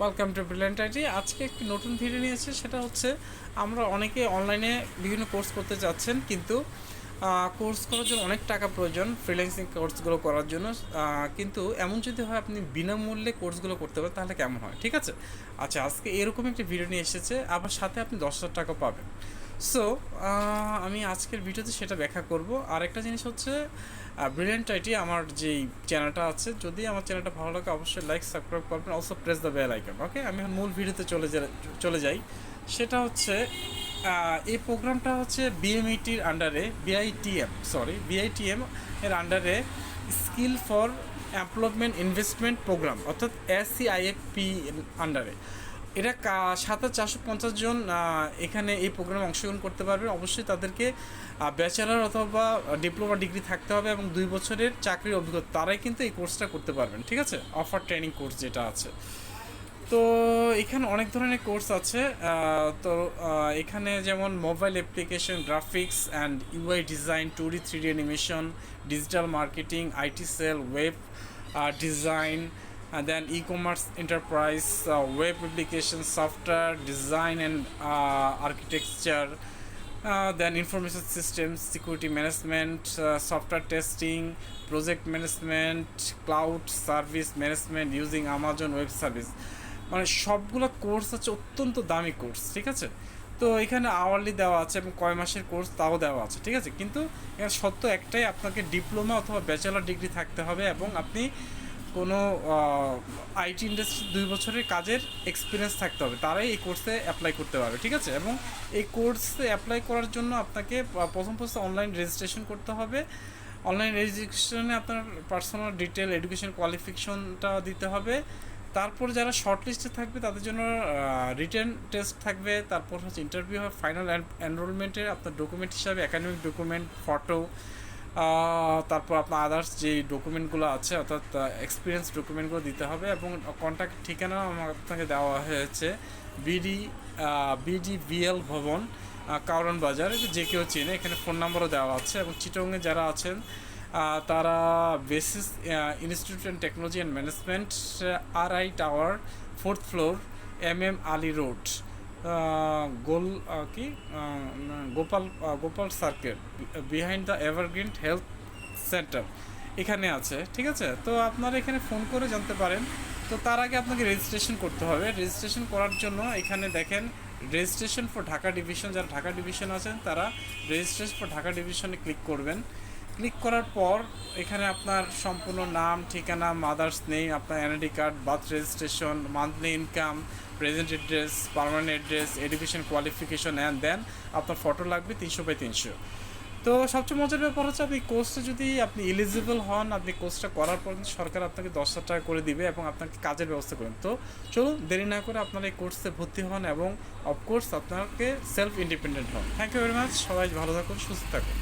Welcome to BrilliantIT। আজকে একটি নতুন ভিডিও নিয়েছে, সেটা হচ্ছে আমরা অনেকে অনলাইনে বিভিন্ন কোর্স করতে চাচ্ছেন, কিন্তু কোর্স করার জন্য অনেক টাকা প্রয়োজন ফ্রিল্যান্সিং কোর্সগুলো করার জন্য। কিন্তু এমন যদি হয় আপনি বিনামূল্যে কোর্সগুলো করতে পারেন তাহলে কেমন হয়, ঠিক আছে? আচ্ছা, আজকে এরকম একটি ভিডিও নিয়ে এসেছে, আবার সাথে আপনি 10,000 টাকা পাবেন। সো আমি আজকের ভিডিওতে সেটা ব্যাখ্যা করব। আর একটা জিনিস হচ্ছে, BrilliantIT আমার যেই চ্যানেলটা আছে, যদি আমার চ্যানেলটা ভালো লাগে অবশ্যই লাইক সাবস্ক্রাইব করবেন, also press the bell icon. Okay, আমি মূল ভিডিওতে চলে যাই। সেটা হচ্ছে এই প্রোগ্রামটা হচ্ছে বিএমইটির আন্ডারে, বিআইটিএম এর আন্ডারে skill for employment investment program, অর্থাৎ SEIP আন্ডারে। এটা 7,450 জন এখানে এই প্রোগ্রামে অংশগ্রহণ করতে পারবে। অবশ্যই তাদেরকে ব্যাচেলার অথবা ডিপ্লোমা ডিগ্রি থাকতে হবে এবং 2 বছরের চাকরির অভিজ্ঞতা, তারাই কিন্তু এই কোর্সটা করতে পারবেন, ঠিক আছে? অফার ট্রেনিং কোর্স যেটা আছে। তো এখানে অনেক ধরনের কোর্স আছে। তো এখানে যেমন mobile application, graphics and UI design, 2D 3D animation, digital marketing, IT cell, web design, then e-commerce enterprise, web application, software design and architecture, then information systems, security management, software testing, project management, cloud service management using Amazon Web Service। মানে সবগুলো course হচ্ছে অত্যন্ত দামি course, ঠিক আছে? তো এখানে hourly দেওয়া আছে এবং কয় মাসের কোর্স তাও দেওয়া আছে, ঠিক আছে? কিন্তু এখানে সত্য একটাই, আপনাকে ডিপ্লোমা অথবা ব্যাচেলার ডিগ্রি থাকতে হবে এবং আপনি কোনো আইটি ইন্ডাস্ট্রি 2 বছরের কাজের এক্সপিরিয়েন্স থাকতে হবে, তারাই এই কোর্সে অ্যাপ্লাই করতে পারবে, ঠিক আছে? এবং এই কোর্সে অ্যাপ্লাই করার জন্য আপনাকে প্রথম অনলাইন রেজিস্ট্রেশন করতে হবে। অনলাইন রেজিস্ট্রেশনে আপনার পার্সোনাল ডিটেল, এডুকেশন কোয়ালিফিকেশনটা দিতে হবে। তারপর যারা শর্ট লিস্টে থাকবে তাদের জন্য রিটেন টেস্ট থাকবে, তারপর হচ্ছে ইন্টারভিউ হবে। ফাইনাল এনরোলমেন্টের আপনার ডকুমেন্ট হিসাবে একাডেমিক ডকুমেন্ট, ফটো, তারপর আপনার আদার্স যে ডকুমেন্টগুলো আছে অর্থাৎ এক্সপিরিয়েন্স ডকুমেন্টগুলো দিতে হবে। এবং কন্ট্যাক্ট ঠিকানা আপনাকে দেওয়া হয়েছে বিডিভিএল ভবন, কারণ বাজার, যে কেউ চেনে। এখানে ফোন নাম্বারও দেওয়া আছে। এবং চিটংয়ে যারা আছেন তারা basis institute and technology and management, RI tower, 4th floor, MM Ali road, Gopal circle, behind the evergreen health centre এখানে আছে, ঠিক আছে? তো আপনারা এখানে ফোন করে জানতে পারেন। তো তার আগে আপনাকে রেজিস্ট্রেশন করতে হবে। রেজিস্ট্রেশন করার জন্য এখানে দেখেন রেজিস্ট্রেশন ফর ঢাকা ডিভিশন, যারা ঢাকা ডিভিশন আছেন তারা রেজিস্ট্রেশন ফর ঢাকা ডিভিশনে ক্লিক করবেন। ক্লিক করার পর এখানে আপনার সম্পূর্ণ নাম, ঠিকানা, মাদার্স নেম, আপনার NID card, birth registration, monthly income, present address, permanent address, education qualification and then আপনার ফটো লাগবে 300x300। তো সবচেয়ে মজার ব্যাপার হচ্ছে, আপনি কোর্সটা যদি আপনি এলিজিবল হন, আপনি কোর্সটা করার পর সরকার আপনাকে 10,000 টাকা করে দিবে এবং আপনাকে কাজের ব্যবস্থা করবেন। তো চলুন দেরি না করে আপনারা এই কোর্সে ভর্তি হন এবং অফকোর্স আপনাকে সেলফ ইন্ডিপেন্ডেন্ট হন। Thank you very much. সবাই ভালো থাকুন, সুস্থ থাকুন।